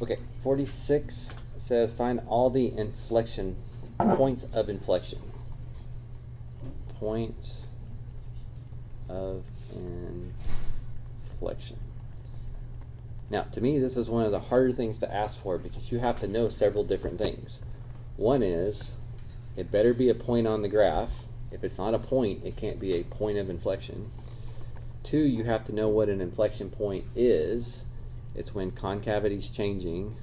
Okay, 46 says find all the inflection points of inflection. Points of inflection. Now, to me, this is one of the harder things to ask for because you have to know several different things. One is, it better be a point on the graph. If it's not a point, it can't be a point of inflection. Two, you have to know what an inflection point is. It's when concavity is changing.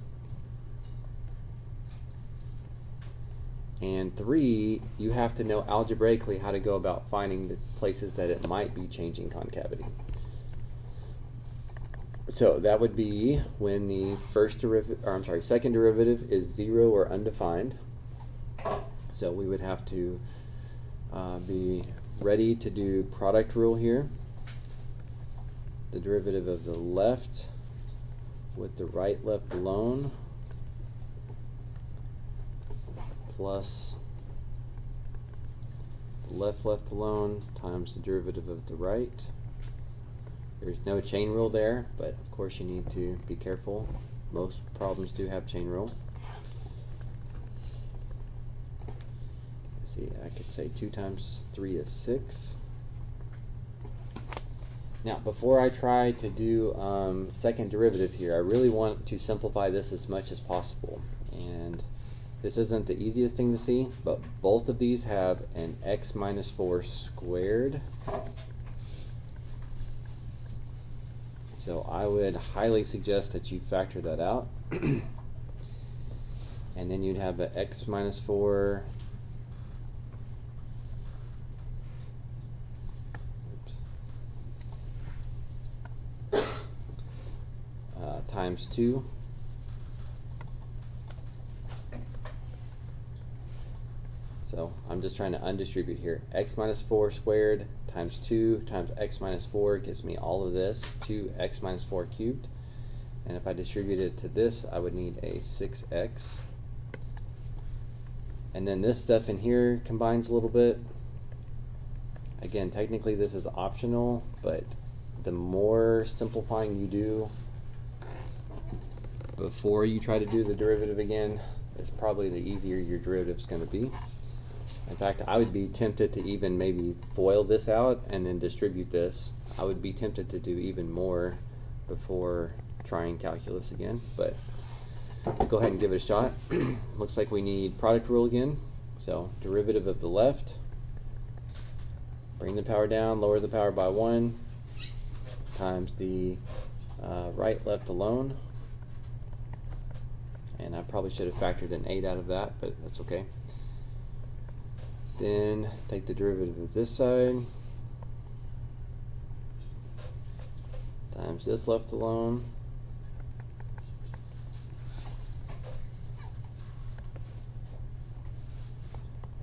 And three, you have to know algebraically how to go about finding the places that it might be changing concavity. So that would be when the second derivative is 0 or undefined. So we would have to be ready to do product rule here. The derivative of the left with the right left alone plus the left alone times the derivative of the right. There's no chain rule there, but of course you need to be careful. Most problems do have chain rule. Let's see, I could say 2 times 3 is 6. Now, before I try to do second derivative here, I really want to simplify this as much as possible. And this isn't the easiest thing to see, but both of these have an x minus 4 squared. So I would highly suggest that you factor that out. And then you'd have an x minus 4 times 2 so I'm just trying to undistribute here. X minus 4 squared times 2 times x minus 4 gives me all of this, 2x minus 4 cubed. And if I distribute it to this, I would need a 6x. And then this stuff in here combines a little bit. Again, technically this is optional, but the more simplifying you do before you try to do the derivative again, is probably the easier your derivative is going to be. In fact, I would be tempted to even maybe FOIL this out and then distribute this. I would be tempted to do even more before trying calculus again, but I'll go ahead and give it a shot. Looks like we need product rule again. So derivative of the left, bring the power down, lower the power by 1, times the right left alone. And I probably should have factored an 8 out of that, but that's okay. Then take the derivative of this side times this left alone,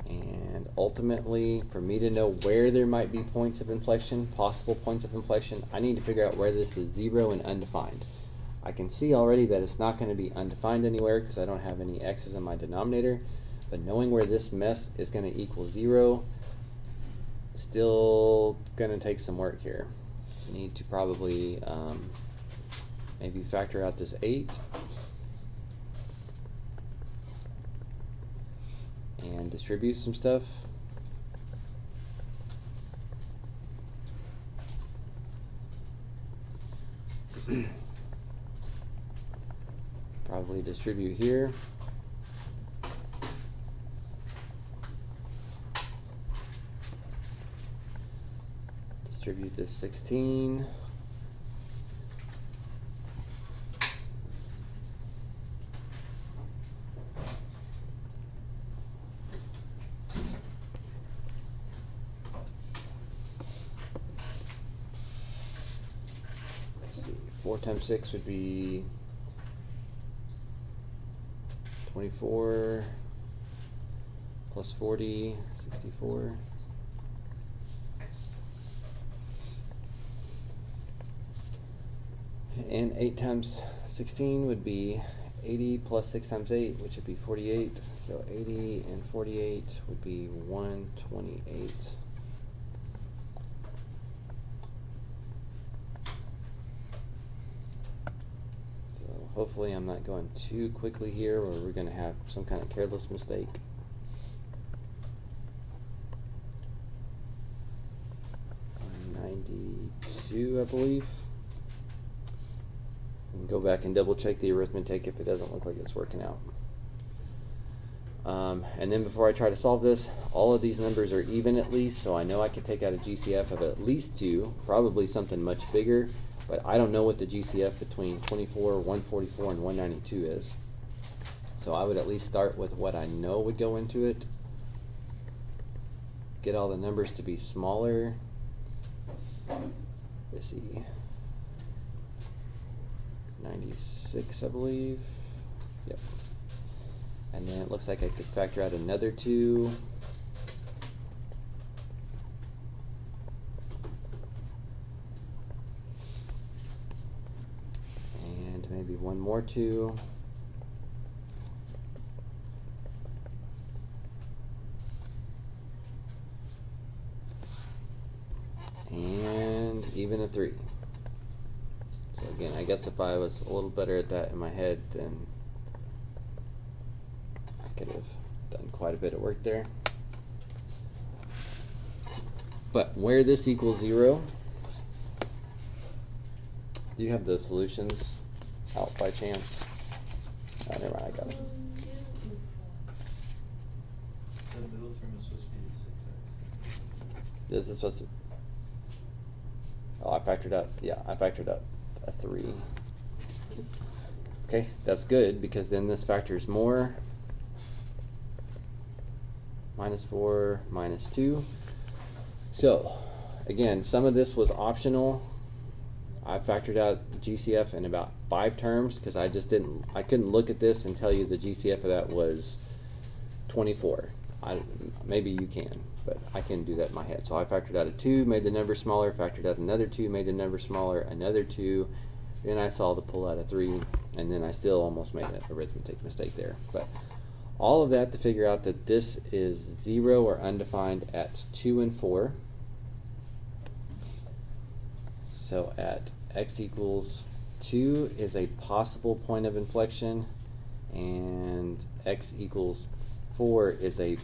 and ultimately, for me to know where there might be points of inflection, possible points of inflection, I need to figure out where this is 0 and undefined. I can see already that it's not going to be undefined anywhere because I don't have any x's in my denominator. But knowing where this mess is going to equal 0, still going to take some work here. I need to probably maybe factor out this 8 and distribute some stuff. Probably distribute here. Distribute this 16. Let's see, 4 times 6 would be 24 plus 40, 64. And 8 times 16 would be 80 plus 6 times 8, which would be 48. So 80 and 48 would be 128. So hopefully I'm not going too quickly here or we're going to have some kind of careless mistake. 92, I believe. And go back and double check the arithmetic if it doesn't look like it's working out. And then before I try to solve this, all of these numbers are even at least, so I know I can take out a GCF of at least 2, probably something much bigger, but I don't know what the GCF between 24, 144, and 192 is. So I would at least start with what I know would go into it. Get all the numbers to be smaller. Let's see. 96, I believe. Yep. And then it looks like I could factor out another 2. And maybe one more 2. And even a 3. So again, I guess if I was a little better at that in my head, then I could have done quite a bit of work there. But where this equals 0, do you have the solutions out by chance? Oh, never mind, I got it. The middle term is supposed to be the 6x. This is supposed to. Oh, I factored out. Yeah, I factored out a 3. Okay, that's good because then this factors more. -4, -2. So, again, some of this was optional. I factored out GCF in about 5 terms because I couldn't look at this and tell you the GCF of that was 24. Maybe you can, but I can do that in my head. So I factored out a 2, made the number smaller, factored out another 2, made the number smaller, another 2, then I saw to pull out a 3, and then I still almost made an arithmetic mistake there. But all of that to figure out that this is 0 or undefined at 2 and 4. So at x equals 2 is a possible point of inflection, and x equals 4 is a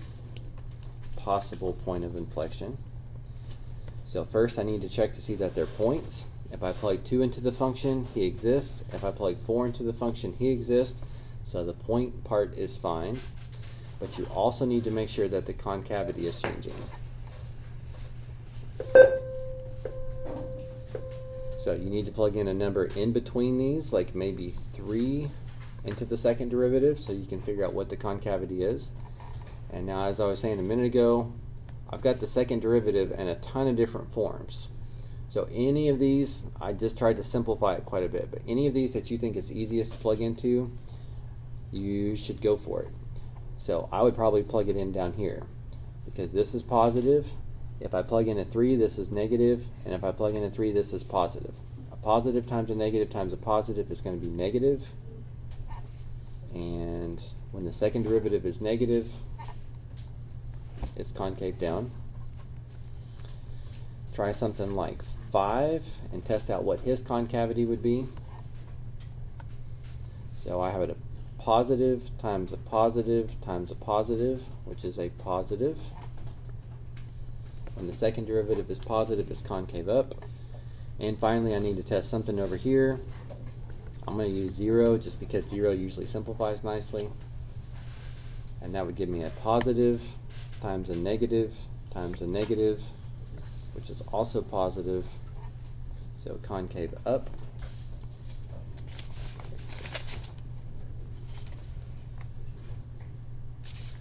possible point of inflection. So first I need to check to see that they're points. If I plug 2 into the function, he exists. If I plug 4 into the function, he exists. So the point part is fine. But you also need to make sure that the concavity is changing. So you need to plug in a number in between these, like maybe 3 into the second derivative, so you can figure out what the concavity is. And now, as I was saying a minute ago, I've got the second derivative in a ton of different forms. So any of these, I just tried to simplify it quite a bit, but any of these that you think is easiest to plug into, you should go for it. So I would probably plug it in down here, because this is positive. If I plug in a 3, this is negative, and if I plug in a 3, this is positive. A positive times a negative times a positive is going to be negative. And when the second derivative is negative, it's concave down. Try something like 5 and test out what his concavity would be. So I have it a positive times a positive times a positive, which is a positive. When the second derivative is positive, it's concave up. And finally, I need to test something over here. I'm going to use 0 just because 0 usually simplifies nicely. And that would give me a positive times a negative times a negative, which is also positive. So concave up.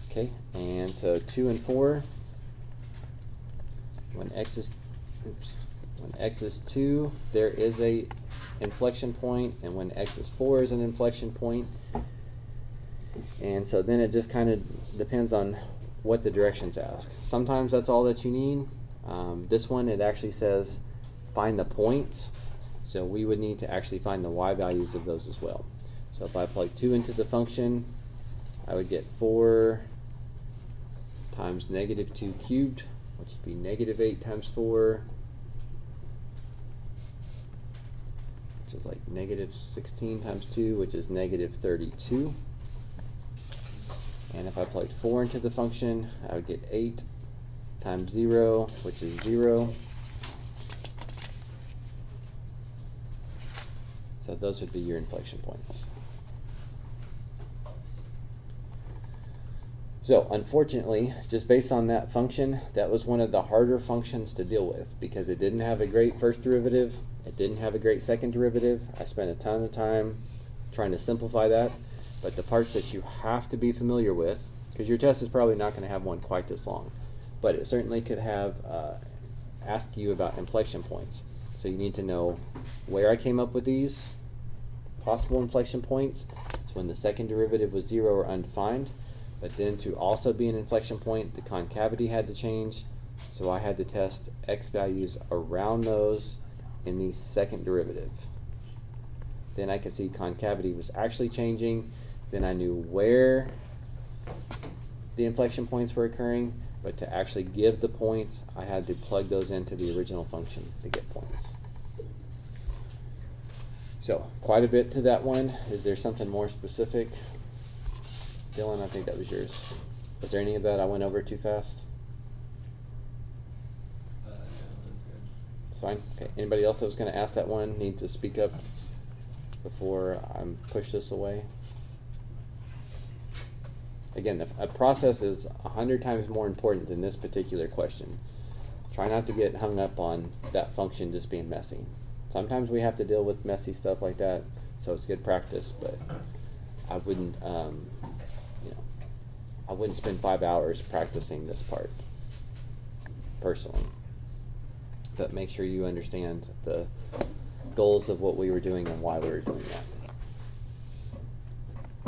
Okay, and so 2 and 4. When x is 2, there is a inflection point, and when x is 4 is an inflection point. And so then it just kind of depends on what the directions ask. Sometimes that's all that you need. This one, it actually says find the points, so we would need to actually find the y values of those as well. So if I plug 2 into the function, I would get 4 times negative 2 cubed, which would be negative 8 times 4, which is like negative 16 times 2, which is negative 32. And if I plugged 4 into the function, I would get 8 times 0, which is 0. So those would be your inflection points. So unfortunately, just based on that function, that was one of the harder functions to deal with because it didn't have a great first derivative, it didn't have a great second derivative. I spent a ton of time trying to simplify that, but the parts that you have to be familiar with, because your test is probably not going to have one quite this long, but it certainly could have ask you about inflection points. So you need to know where I came up with these possible inflection points. It's when the second derivative was 0 or undefined, but then to also be an inflection point, the concavity had to change, so I had to test x values around those in the second derivative. Then I could see concavity was actually changing, then I knew where the inflection points were occurring, but to actually give the points, I had to plug those into the original function to get points. So, quite a bit to that one. Is there something more specific? Dylan, I think that was yours. Was there any of that I went over too fast? No, that's good. It's fine. Okay. Anybody else that was going to ask that one need to speak up before I push this away? Again, a process is 100 times more important than this particular question. Try not to get hung up on that function just being messy. Sometimes we have to deal with messy stuff like that, so it's good practice, but I wouldn't, I wouldn't spend 5 hours practicing this part, personally. But make sure you understand the goals of what we were doing and why we were doing that.